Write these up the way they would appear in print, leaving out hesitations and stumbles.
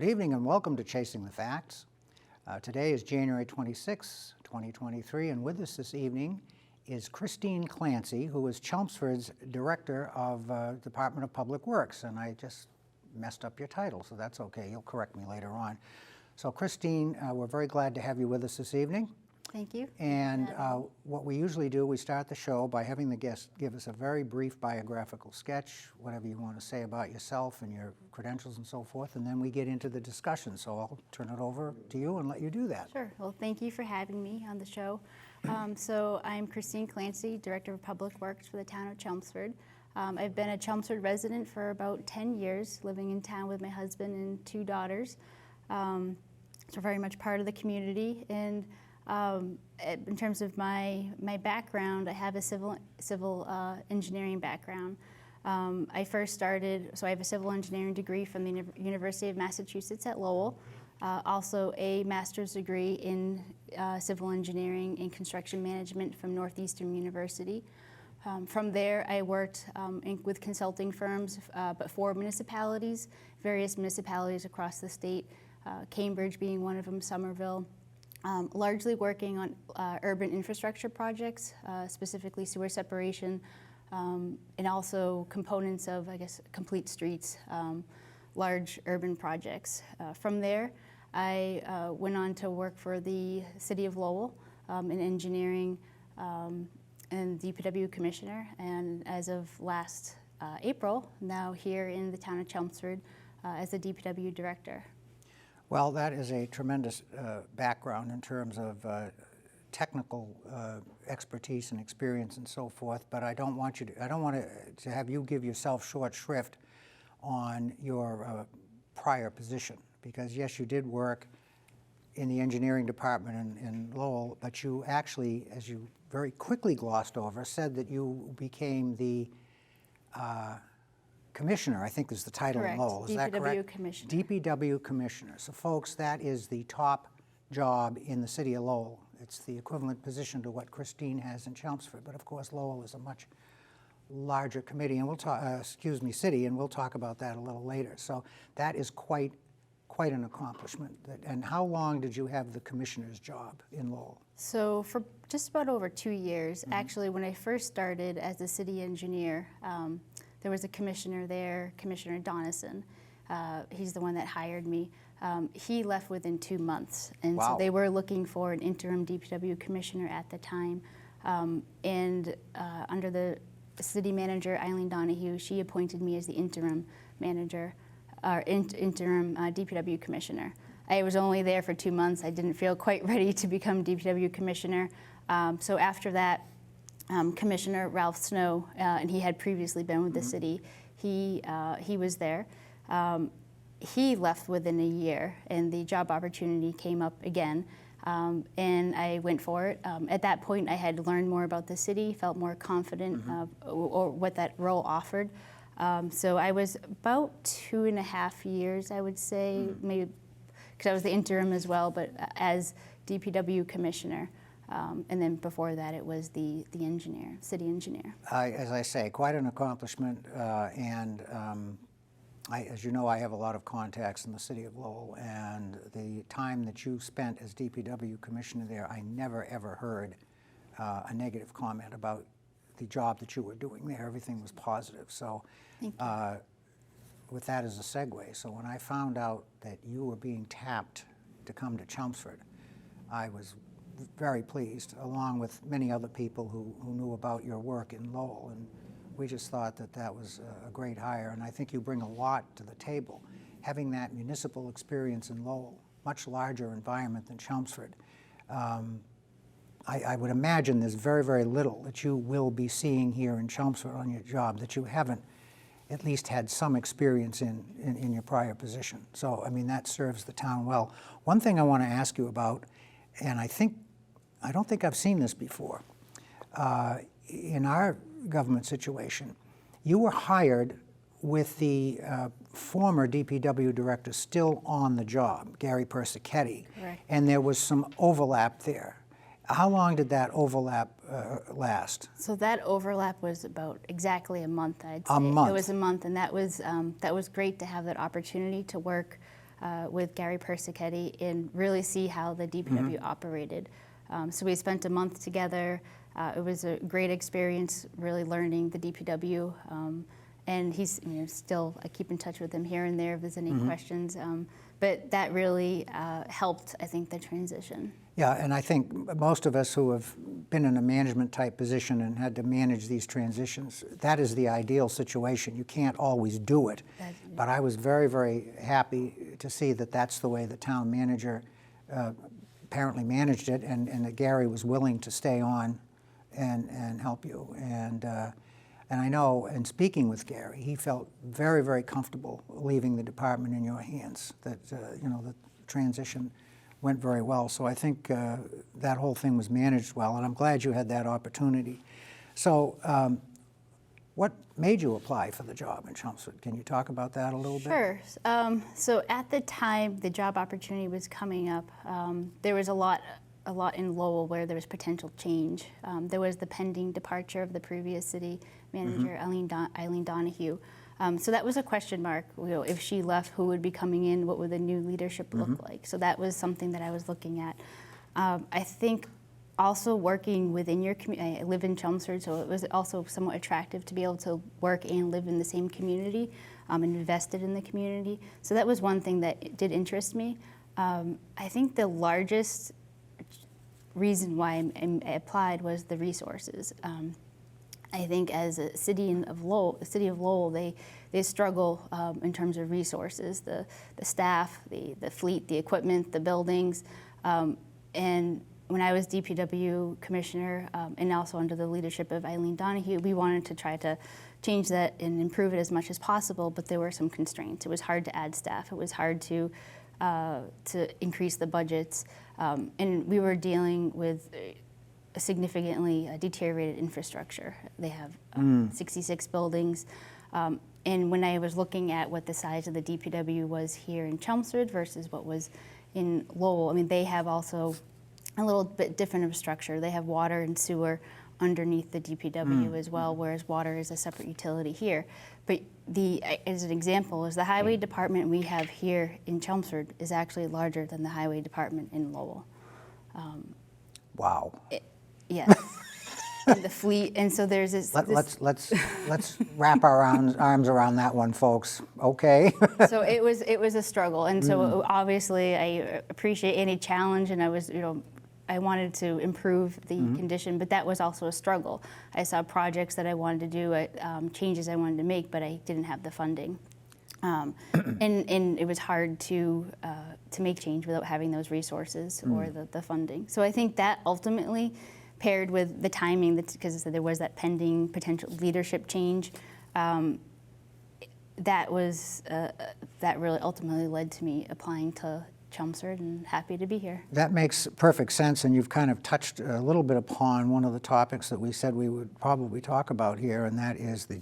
Good evening and welcome to Chasing the Facts. Today is January 26, 2023, and with us this evening is Christine Clancy, who is Chelmsford's Director of Department of Public Works. And I just messed up your title, so that's okay. You'll correct me later on. So Christine, we're very glad to have you with us this evening. Thank you. And what we usually do, we start the show by having the guest give us a very brief biographical sketch, whatever you want to say about yourself and your credentials and so forth, and then we get into the discussion. So I'll turn it over to you and let you do that. Sure. Well, thank you for having me on the show. So I'm Christine Clancy, Director of Public Works for the town of Chelmsford. I've been a Chelmsford resident for about 10 years, living in town with my husband and two daughters. So very much part of the community. And in terms of my background, I have a civil engineering background. I first started, so I have a civil engineering degree from the University of Massachusetts at Lowell, also a master's degree in civil engineering and construction management from Northeastern University. From there, I worked with consulting firms, but for municipalities, various municipalities across the state, Cambridge being one of them, Somerville. Largely working on urban infrastructure projects, specifically sewer separation, and also components of, I guess, complete streets, large urban projects. From there, I went on to work for the City of Lowell in engineering and DPW Commissioner, and as of last April, now here in the town of Chelmsford as the DPW Director. Well, that is a tremendous background in terms of technical expertise and experience and so forth. But I don't want to have you give yourself short shrift on your prior position, because yes, you did work in the engineering department in Lowell, but you actually, as you very quickly glossed over, said that you became the Commissioner, I think is the title in Lowell. Is that correct? DPW Commissioner. DPW Commissioner. So folks, that is the top job in the city of Lowell. It's the equivalent position to what Christine has in Chelmsford. But of course, Lowell is a much larger committee, and we'll talk, city, and we'll talk about that a little later. So that is quite an accomplishment. And how long did you have the commissioner's job in Lowell? So for just about over 2 years. Actually, when I first started as a city engineer, there was a commissioner there, Commissioner Donison. He's the one that hired me. He left within 2 months. And wow. So they were looking for an interim DPW commissioner at the time. Under the city manager, Eileen Donahue, she appointed me as the interim manager, or interim DPW commissioner. I was only there for 2 months. I didn't feel quite ready to become DPW commissioner. So after that, Commissioner Ralph Snow, and he had previously been with the city, he was there. He left within a year, and the job opportunity came up again, and I went for it. At that point, I had learned more about the city, felt more confident or what that role offered. So I was about 2.5 years, I would say, maybe, because I was the interim as well, but as DPW commissioner. And then before that, it was the engineer, city engineer. As I say, quite an accomplishment. As you know, I have a lot of contacts in the city of Lowell, and the time that you spent as DPW commissioner there, I never ever heard a negative comment about the job that you were doing there. Everything was positive. So with that as a segue, so when I found out that you were being tapped to come to Chelmsford, I was very pleased, along with many other people who knew about your work in Lowell, and we just thought that that was a great hire, and I think you bring a lot to the table. Having that municipal experience in Lowell, much larger environment than Chelmsford, I would imagine there's very, very little that you will be seeing here in Chelmsford on your job that you haven't at least had some experience in your prior position. So, I mean, that serves the town well. One thing I want to ask you about, and I don't think I've seen this before. In our government situation, you were hired with the former DPW director still on the job, Gary Persichetti, and there was some overlap there. How long did that overlap last? So that overlap was about exactly a month, I'd say. A month. It was a month, and that was great to have that opportunity to work with Gary Persichetti and really see how the DPW operated. So we spent a month together. It was a great experience, really learning the DPW. And he's still, I keep in touch with him here and there if there's any questions. But that really helped, I think, the transition. Yeah, and I think most of us who have been in a management type position and had to manage these transitions, that is the ideal situation. You can't always do it. But I was very, very happy to see that that's the way the town manager apparently managed it, and that Gary was willing to stay on and help you. And I know, in speaking with Gary, he felt very, very comfortable leaving the department in your hands, that, the transition went very well. So I think that whole thing was managed well, and I'm glad you had that opportunity. So what made you apply for the job in Chelmsford? Can you talk about that a little bit? Sure. So at the time the job opportunity was coming up, there was a lot in Lowell where there was potential change. There was the pending departure of the previous city manager, Eileen Donahue. So that was a question mark. If she left, who would be coming in? What would the new leadership look like? So that was something that I was looking at. I think also working within your community. I live in Chelmsford, so it was also somewhat attractive to be able to work and live in the same community and invested in the community. So that was one thing that did interest me. I think the largest reason why I applied was the resources. I think as a city of Lowell, they struggle in terms of resources, the staff, the fleet, the equipment, the buildings. And when I was DPW commissioner and also under the leadership of Eileen Donahue, we wanted to try to change that and improve it as much as possible, but there were some constraints. It was hard to add staff. It was hard to increase the budgets. And we were dealing with a significantly deteriorated infrastructure. They have 66 buildings. And when I was looking at what the size of the DPW was here in Chelmsford versus what was in Lowell, I mean, they have also a little bit different of a structure. They have water and sewer underneath the DPW as well, whereas water is a separate utility here. But as an example, is the highway department we have here in Chelmsford is actually larger than the highway department in Lowell. Wow. Yes. And the fleet, and so there's this. Let's wrap our arms around that one, folks. Okay. So it was a struggle, and so obviously I appreciate any challenge, and I wanted to improve the condition, but that was also a struggle. I saw projects that I wanted to do, changes I wanted to make, but I didn't have the funding, and it was hard to make change without having those resources or the funding. So I think that ultimately, paired with the timing, because there was that pending potential leadership change, that really ultimately led to me applying to Chelmsford, and happy to be here. That makes perfect sense, and you've kind of touched a little bit upon one of the topics that we said we would probably talk about here, and that is the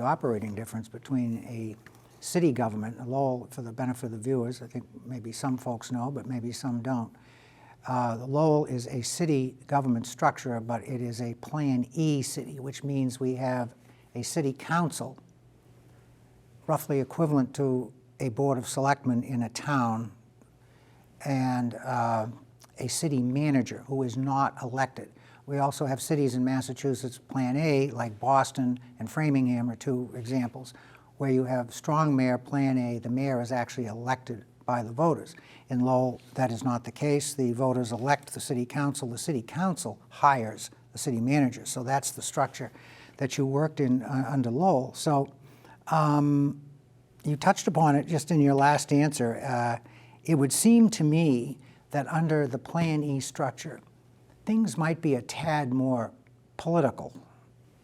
operating difference between a city government, Lowell, for the benefit of the viewers, I think maybe some folks know, but maybe some don't. Lowell is a city government structure, but it is a Plan E city, which means we have a city council, roughly equivalent to a board of selectmen in a town, and a city manager who is not elected. We also have cities in Massachusetts, Plan A, like Boston and Framingham are two examples, where you have strong mayor, Plan A, the mayor is actually elected by the voters. In Lowell, that is not the case. The voters elect the city council hires the city manager. So that's the structure that you worked in under Lowell. So you touched upon it just in your last answer. It would seem to me that under the Plan E structure, things might be a tad more political.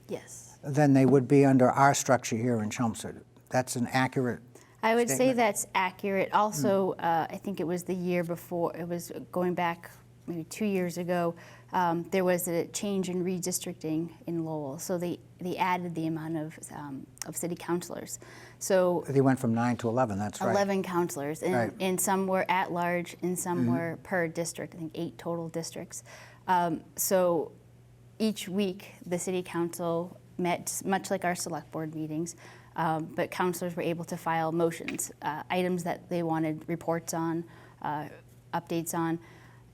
Yes. Than they would be under our structure here in Chelmsford. That's an accurate I would statement. say that's accurate. Also, I think it was the year before, it was going back maybe 2 years ago, there was a change in redistricting in Lowell. So they added the amount of city councilors. So they went from 9 to 11, that's right. 11 councilors, and, right. and some were at large, and some were per district, I think 8 total districts. So each week, the city council met, much like our select board meetings, but councilors were able to file motions, items that they wanted reports on, updates on.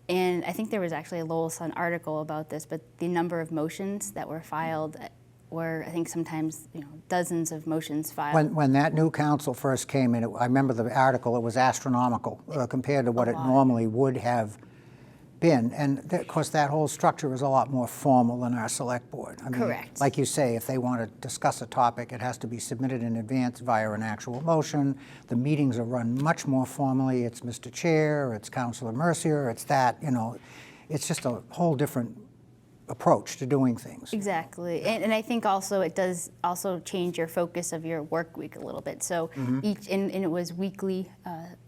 And I think there was actually a Lowell Sun article about this, but the number of motions that were filed were, I think, sometimes dozens of motions filed. When that new council first came in, I remember the article, it was astronomical compared to what it normally would have been. And of course, that whole structure is a lot more formal than our select board. I mean, Correct. like you say, if they want to discuss a topic, it has to be submitted in advance via an actual motion. The meetings are run much more formally. It's Mr. Chair, it's Councilor Mercier, it's that, it's just a whole different approach to doing things. Exactly, and I think also it does also change your focus of your work week a little bit. So and it was weekly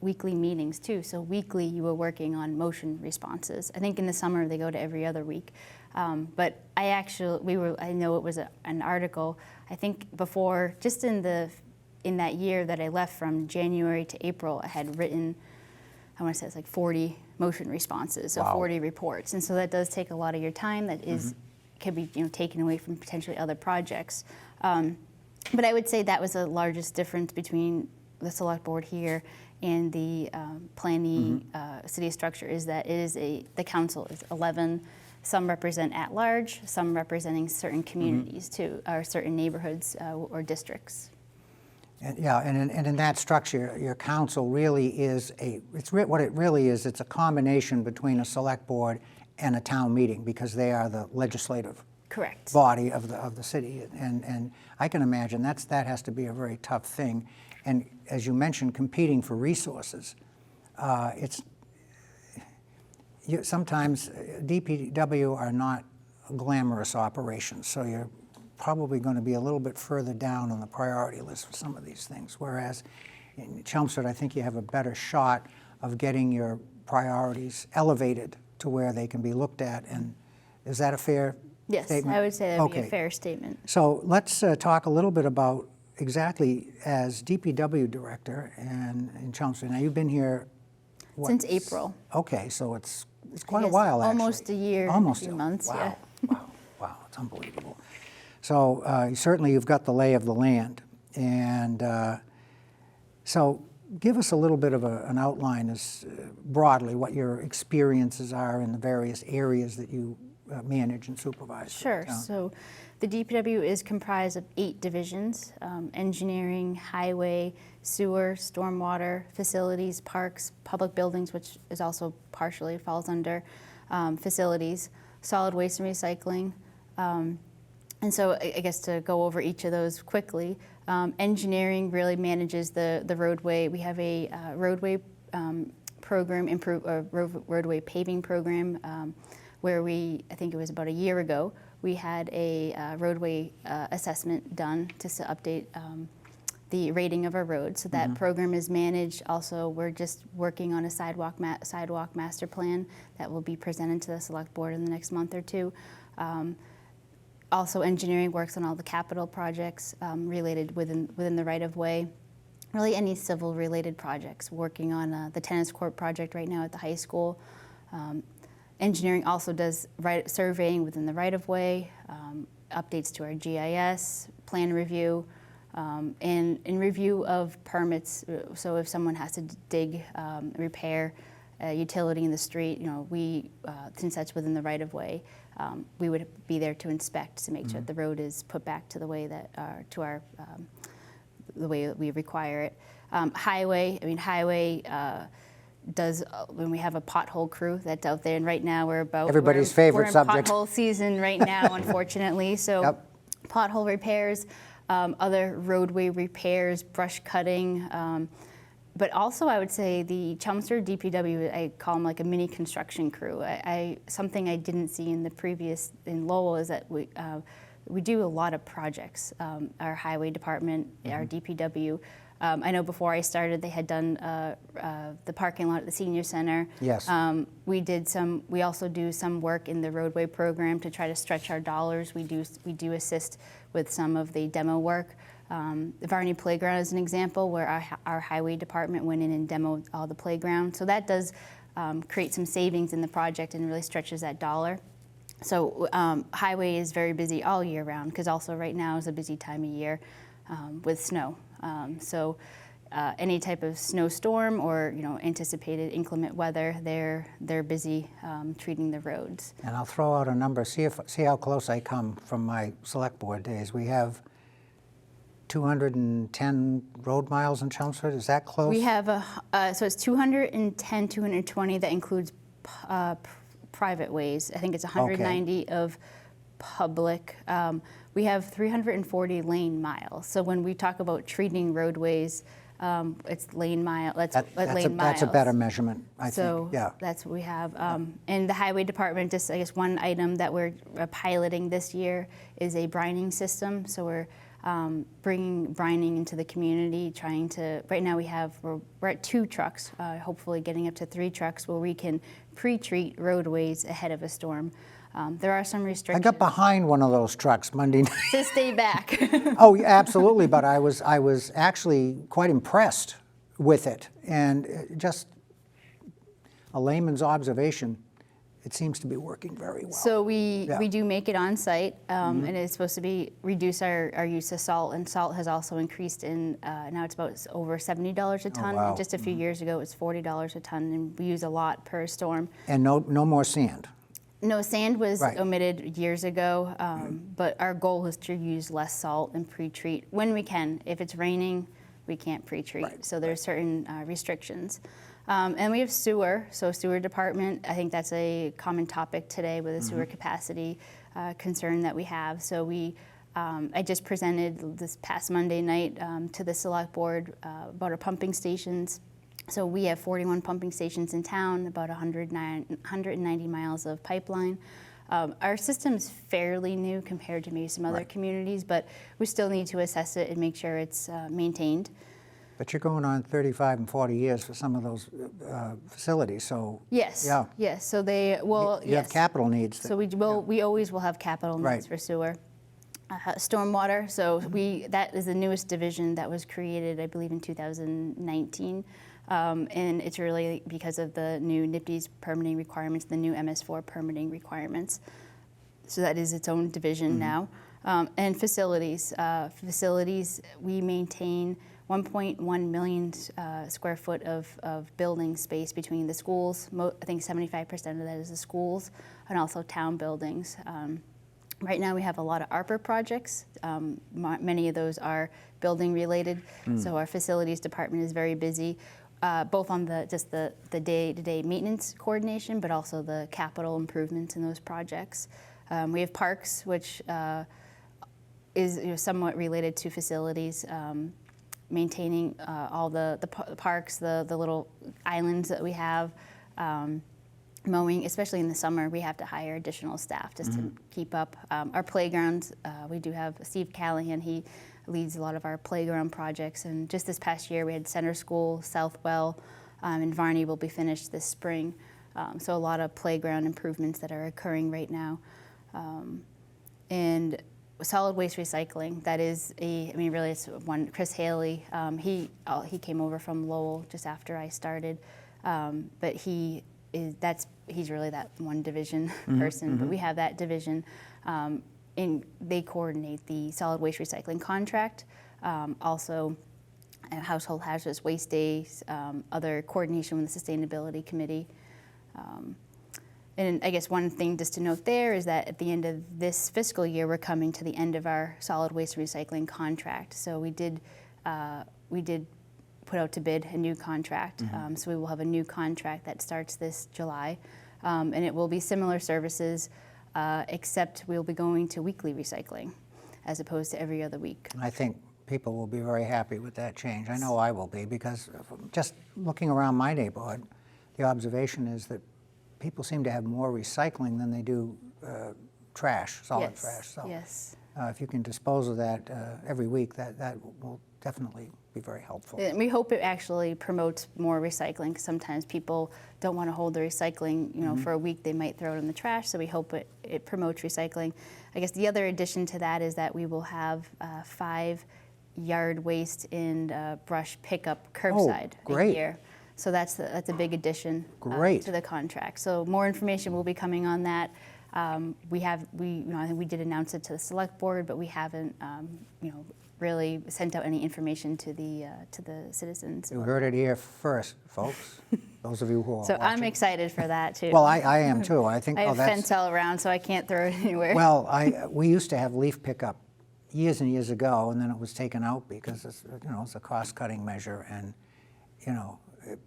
meetings too. So weekly you were working on motion responses. I think in the summer they go to every other week. But I know it was an article. I think before, just in that year that I left from January to April, I had written, I want to say it's like 40 motion responses, so 40 reports. And so that does take a lot of your time that can be taken away from potentially other projects. But I would say that was the largest difference between the select board here and the planning city structure, is that the council is 11. Some represent at large, some representing certain communities too, or certain neighborhoods or districts. And, and in that structure, your council really is what it really is, it's a combination between a select board and a town meeting, because they are the legislative body of the city. And I can imagine that has to be a very tough thing. And as you mentioned, competing for resources, sometimes DPW are not glamorous operations, so you're probably going to be a little bit further down on the priority list for some of these things. Whereas in Chelmsford, I think you have a better shot of getting your priorities elevated to where they can be looked at. And is that a fair statement? Yes, I would say that would be a fair statement. So let's talk a little bit about exactly, as DPW director and in Chelmsford. Now, you've been here since April. Okay, so it's quite a while, actually. Almost a year, almost a few months, wow. yeah. Wow, it's unbelievable. So certainly you've got the lay of the land. And so give us a little bit of an outline as broadly what your experiences are in the various areas that you manage and supervise. Sure. So the DPW is comprised of 8 divisions: engineering, highway, sewer, stormwater, facilities, parks, public buildings, which is also partially falls under facilities, solid waste and recycling. And so I guess to go over each of those quickly, engineering really manages the roadway. We have a roadway program, roadway paving program, where I think it was about a year ago, we had a roadway assessment done to update the rating of our roads. So that program is managed. Also, we're just working on a sidewalk master plan that will be presented to the select board in the next month or two. Also, engineering works on all the capital projects related within the right-of-way. Really any civil-related projects. Working on the tennis court project right now at the high school. Engineering also does surveying within the right-of-way, updates to our GIS, plan review, and review of permits. So if someone has to dig, repair a utility in the street, we, since that's within the right-of-way, we would be there to inspect to make sure that the road is put back to the way that the way that we require it. Highway does when we have a pothole crew that's out there, and right now everybody's favorite subject. We're in pothole season right now, unfortunately. So pothole repairs, other roadway repairs, brush cutting. But also, I would say the Chelmsford DPW, I call them like a mini construction crew. Something I didn't see in Lowell is that we do a lot of projects. Our highway department, our DPW. I know before I started, they had done the parking lot at the senior center. Yes. We also do some work in the roadway program to try to stretch our dollars. We do assist with some of the demo work. The Varney Playground is an example where our highway department went in and demoed all the playground. So that does create some savings in the project and really stretches that dollar. So highway is very busy all year round, because also right now is a busy time of year. with snow. So any type of snowstorm or anticipated inclement weather, they're busy treating the roads. And I'll throw out a number, see how close I come from my select board days. We have 210 road miles in Chelmsford, is that close? We have, so it's 210, 220, that includes private ways. I think it's 190 of public. We have 340 lane miles. So when we talk about treating roadways, it's lane mile, lane miles. That's a better measurement, I think, yeah. That's what we have. And the highway department, just I guess one item that we're piloting this year is a brining system. So we're bringing brining into the community, trying to, right now we're at 2 trucks, hopefully getting up to 3 trucks where we can pre-treat roadways ahead of a storm. There are some I restrictions. got behind one of those trucks Monday night. To stay back. Oh, yeah, absolutely, but I was actually quite impressed with it. And just a layman's observation, it seems to be working very well. So we do make it on site, and it's supposed to reduce our use of salt, and salt has also increased in, now it's about over $70 a ton. wow. And just a few years ago, it was $40 a ton, and we use a lot per storm. And no more sand. No, sand was Right. omitted years ago, but our goal is to use less salt and pre-treat when we can. If it's raining, we can't pre-treat, Right. so there's certain restrictions. And we have sewer, so sewer department, I think that's a common topic today with the sewer capacity concern that we have. So I just presented this past Monday night to the select board about our pumping stations. So we have 41 pumping stations in town, about 190 miles of pipeline. Our system's fairly new compared to maybe some other Right. communities, but we still need to assess it and make sure it's maintained. But you're going on 35 and 40 years for some of those facilities, so. Yes. Yeah. Yes. So they will. You have yes. capital needs. So we always will have capital needs Right. for sewer. Stormwater. So that is the newest division that was created, I believe, in 2019. And it's really because of the new NIPD's permitting requirements, the new MS4 permitting requirements. So that is its own division now. And facilities. Facilities, we maintain 1.1 million square foot of building space between the schools. I think 75% of that is the schools, and also town buildings. Right now we have a lot of ARPA projects. Many of those are building related, so our facilities department is very busy, both on the day-to-day maintenance coordination, but also the capital improvements in those projects. We have parks, which is somewhat related to facilities, maintaining all the parks, the little islands that we have. Mowing, especially in the summer, we have to hire additional staff just to keep up. Our playgrounds, we do have Steve Callahan, he leads a lot of our playground projects, and just this past year we had Center School, Southwell, and Varney will be finished this spring. So a lot of playground improvements that are occurring right now. And solid waste recycling, that is really it's one, Chris Haley, he came over from Lowell just after I started, but he's really that one division person, but we have that division, and they coordinate the solid waste recycling contract, also household hazardous waste days, other coordination with the sustainability committee. And I guess one thing just to note there is that at the end of this fiscal year, we're coming to the end of our solid waste recycling contract. So we did put out to bid a new contract. So we will have a new contract that starts this July. And it will be similar services, except we'll be going to weekly recycling as opposed to every other week. I think people will be very happy with that change. I know I will be, because just looking around my neighborhood, the observation is that people seem to have more recycling than they do trash, solid Yes. trash. So Yes. if you can dispose of that every week, that will definitely be very helpful. And we hope it actually promotes more recycling, because sometimes people don't want to hold the recycling, for a week. They might throw it in the trash, so we hope it promotes recycling. I guess the other addition to that is that we will have 5 yard waste and brush pickup curbside a year. So that's a big addition to the contract. So more information will be coming on that. I think we did announce it to the select board, but we haven't, really sent out any information to the citizens. You heard it here first, folks, those of you who are So watching. I'm excited for that too. Well, I am too. I think, I oh, have that's, fence all around, so I can't throw it anywhere. well, we used to have leaf pickup years and years ago, and then it was taken out because it's, you know, it's a cost-cutting measure, and, you know,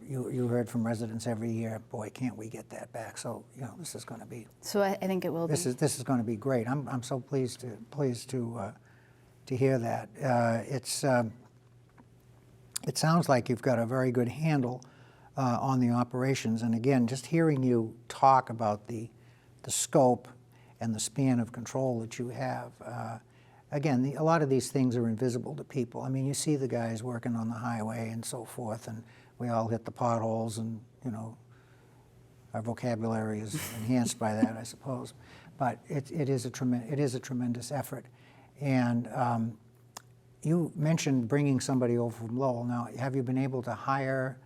you heard from residents every year, boy, can't we get that back? So, you know, this is going to be, So I think it will be. this is going to be great. I'm so pleased to hear that. It sounds like you've got a very good handle on the operations, and again, just hearing you talk about the scope and the span of control that you have. Again, a lot of these things are invisible to people. I mean, you see the guys working on the highway and so forth, and we all hit the potholes, and, you know, our vocabulary is enhanced by that, I suppose. But it is a tremendous effort. And you mentioned bringing somebody over from Lowell. Now, have you been able to hire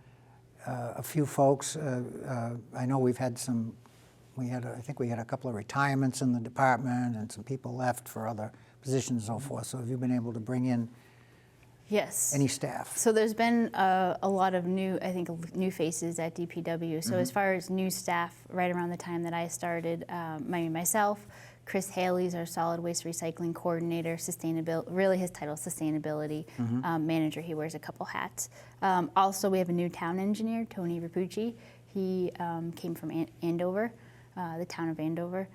a few folks? I know we've had some. I think we had a couple of retirements in the department, and some people left for other positions and so forth. So have you been able to bring in Yes. any staff? So there's been a lot of new new faces at DPW. So as far as new staff, right around the time that I started, myself, Chris Haley's our solid waste recycling coordinator, sustainability, really his title is sustainability manager. He wears a couple hats. Also, we have a new town engineer, Tony Rapucci. He came from Andover, the town of Andover.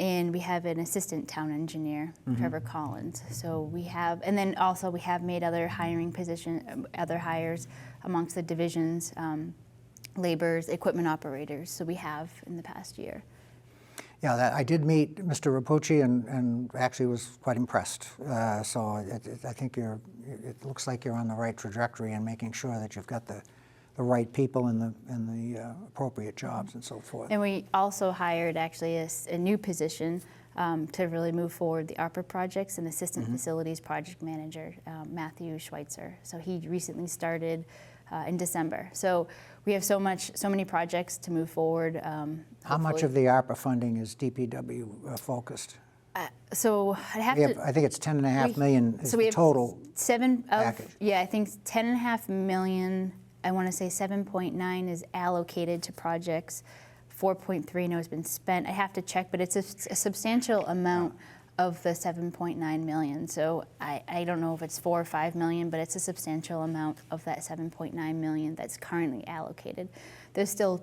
And we have an assistant town engineer, Trevor Collins. So we have, and then also we have made other other hires amongst the divisions, laborers, equipment operators. So we have in the past year. Yeah, I did meet Mr. Rapucci and actually was quite impressed. So I think it looks like you're on the right trajectory in making sure that you've got the right people in the appropriate jobs and so forth. And we also hired actually a new position to really move forward the ARPA projects, an assistant facilities project manager, Matthew Schweitzer. So he recently started in December. So we have so many projects to move forward. How much of the ARPA funding is DPW focused? So I'd have to. I think it's $10.5 million is so we the have total package. package. Yeah, I think $10.5 million. I want to say 7.9 is allocated to projects. 4.3 has been spent. I have to check, but it's a substantial amount of the 7.9 million. So I don't know if it's 4 or 5 million, but it's a substantial amount of that 7.9 million that's currently allocated. There's still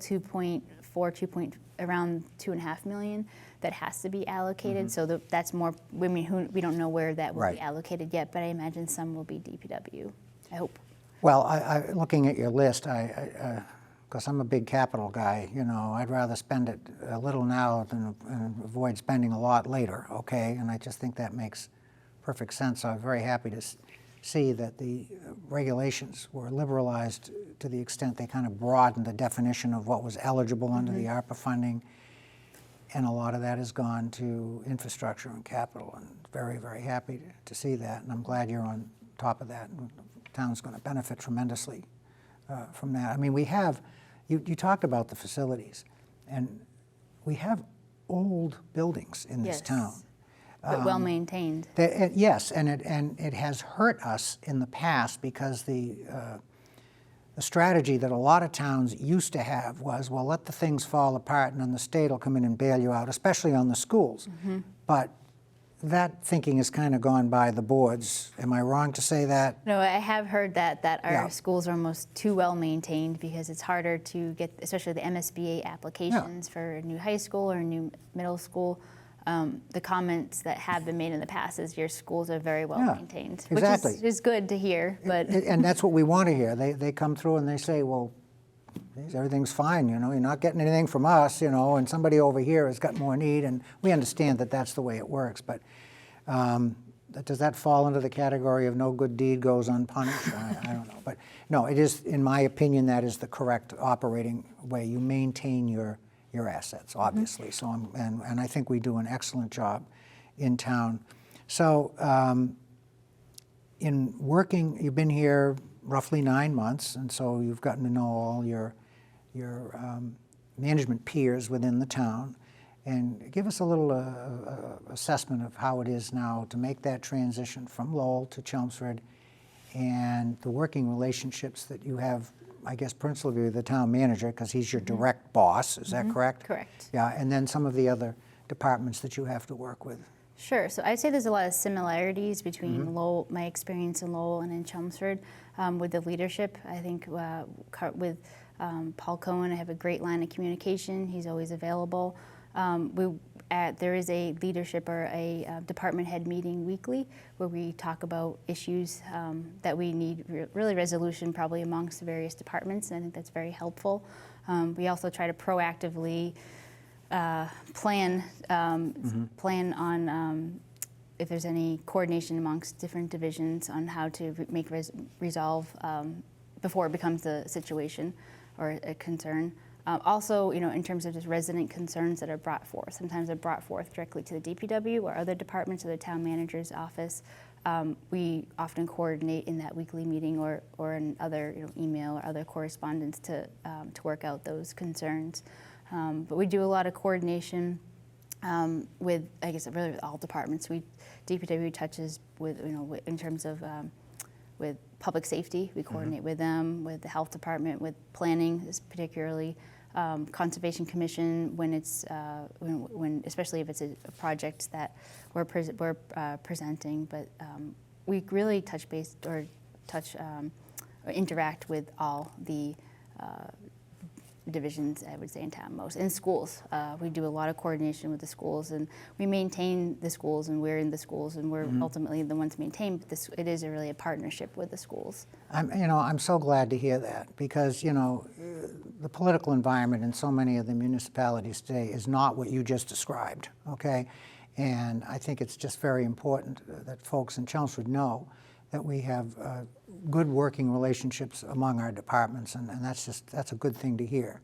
around 2.5 million that has to be allocated. So that's more. I mean, we don't know where that will be allocated yet, but I imagine some will be DPW. I hope. Well, looking at your list, because I'm a big capital guy, you know, I'd rather spend it a little now and avoid spending a lot later, okay? And I just think that makes perfect sense. So I'm very happy to see that the regulations were liberalized to the extent they kind of broadened the definition of what was eligible under the ARPA funding. And a lot of that has gone to infrastructure and capital, and very, very happy to see that. And I'm glad you're on top of that. The town's going to benefit tremendously from that. I mean, we have, you talked about the facilities, and we have old buildings in this town. But well maintained. Yes, and it has hurt us in the past because the strategy that a lot of towns used to have was, well, let the things fall apart and then the state will come in and bail you out, especially on the schools. But that thinking has kind of gone by the boards. Am I wrong to say that? No, I have heard that our schools are almost too well maintained because it's harder to get, especially the MSBA applications for a new high school or a new middle school. The comments that have been made in the past is your schools are very well maintained, exactly. which is good to hear. But and that's what we want to hear. They come through and they say, well, everything's fine, you know, you're not getting anything from us, you know, and somebody over here has got more need, and we understand that that's the way it works. But does that fall into the category of no good deed goes unpunished? I don't know. But no, it is, in my opinion, that is the correct operating way. You maintain your assets, obviously. So and I think we do an excellent job in town. So in working, you've been here roughly 9 months, and so you've gotten to know all your management peers within the town. and give us a little assessment of how it is now to make that transition from Lowell to Chelmsford, and the working relationships that you have, I guess, principally with the town manager, because he's your direct boss, is that correct? Correct. Yeah, and then some of the other departments that you have to work with. Sure. So I'd say there's a lot of similarities between Lowell, my experience in Lowell and in Chelmsford with the leadership. I think with Paul Cohen, I have a great line of communication. He's always available. There is a leadership or a department head meeting weekly where we talk about issues that we need really resolution probably amongst the various departments, and I think that's very helpful. We also try to proactively plan on if there's any coordination amongst different divisions on how to resolve before it becomes a situation or a concern. Also, in terms of just resident concerns that are brought forth. Sometimes they're brought forth directly to the DPW or other departments or the town manager's office. We often coordinate in that weekly meeting or in other email or other correspondence to work out those concerns. But we do a lot of coordination with, I guess, really with all departments. DPW touches with, in terms of with public safety, we coordinate with them, with the health department, with planning, particularly Conservation Commission when it's when especially if it's a project that we're presenting. But we really touch base or interact with all the divisions, I would say, in town most. In schools, we do a lot of coordination with the schools, and we maintain the schools, and we're in the schools, and we're ultimately the ones maintain. But it is really a partnership with the schools. I'm so glad to hear that, because the political environment in so many of the municipalities today is not what you just described. Okay, and I think it's just very important that folks in Chelmsford know that we have good working relationships among our departments, and that's a good thing to hear.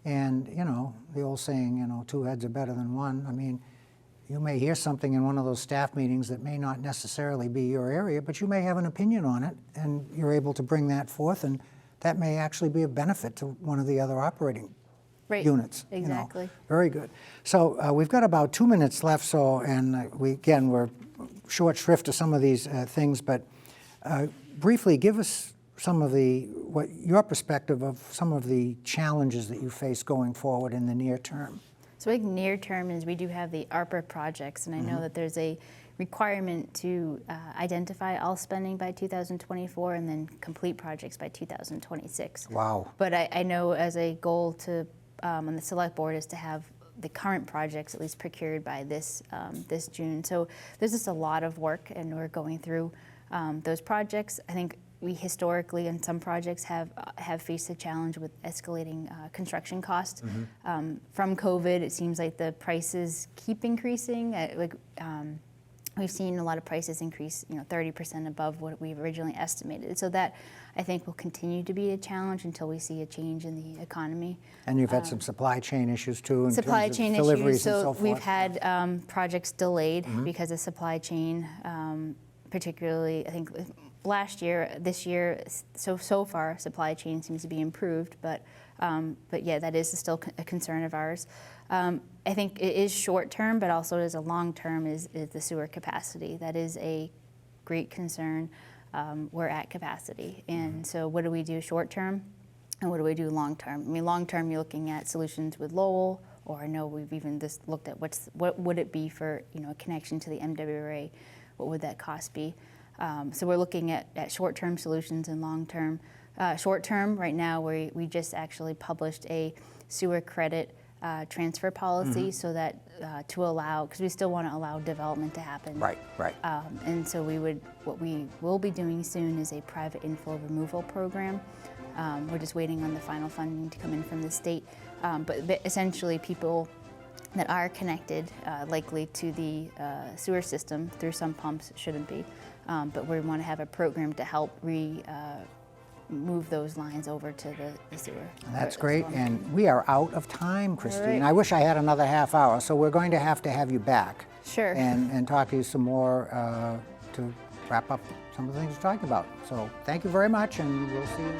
And the old saying, two heads are better than one. I mean, you may hear something in one of those staff meetings that may not necessarily be your area, but you may have an opinion on it, and you're able to bring that forth, and that may actually be a benefit to one of the other operating units. Exactly. Very good. So we've got about 2 minutes left. So, and we're short shrift to some of these things, but briefly give us some of your perspective of some of the challenges that you face going forward in the near term. So I think near term is we do have the ARPA projects, and I know that there's a requirement to identify all spending by 2024 and then complete projects by 2026. Wow. But I know as a goal to on the select board is to have the current projects at least procured by this June. So there's just a lot of work, and we're going through those projects. I think we historically in some projects have faced a challenge with escalating construction costs. From COVID, it seems like the prices keep increasing. We've seen a lot of prices increase, 30% above what we originally estimated. So that, I think, will continue to be a challenge until we see a change in the economy. And you've had some supply chain issues too, in supply terms chain of deliveries issues. and so So forth. we've had projects delayed because of supply chain, particularly, I think, last year. This year, so far, supply chain seems to be improved, but yeah, that is still a concern of ours. I think it is short term, but also as a long term is the sewer capacity. That is a great concern. We're at capacity, and so what do we do short term, and what do we do long term? I mean, long term, you're looking at solutions with Lowell, or I know we've even just looked at what would it be for a connection to the MWRA. What would that cost be? So we're looking at short term solutions and long term. Short term, right now, we just actually published a sewer credit transfer policy so that to allow, because we still want to allow development to happen. Right. And so what we will be doing soon is a private inflow removal program. We're just waiting on the final funding to come in from the state. But essentially, people that are connected likely to the sewer system through some pumps shouldn't be. But we want to have a program to help move those lines over to the sewer. That's great, and we are out of time, Christine. right. I wish I had another half hour, so we're going to have you back. Sure. And talk to you some more to wrap up some of the things we're talking about. So thank you very much, and we'll see you.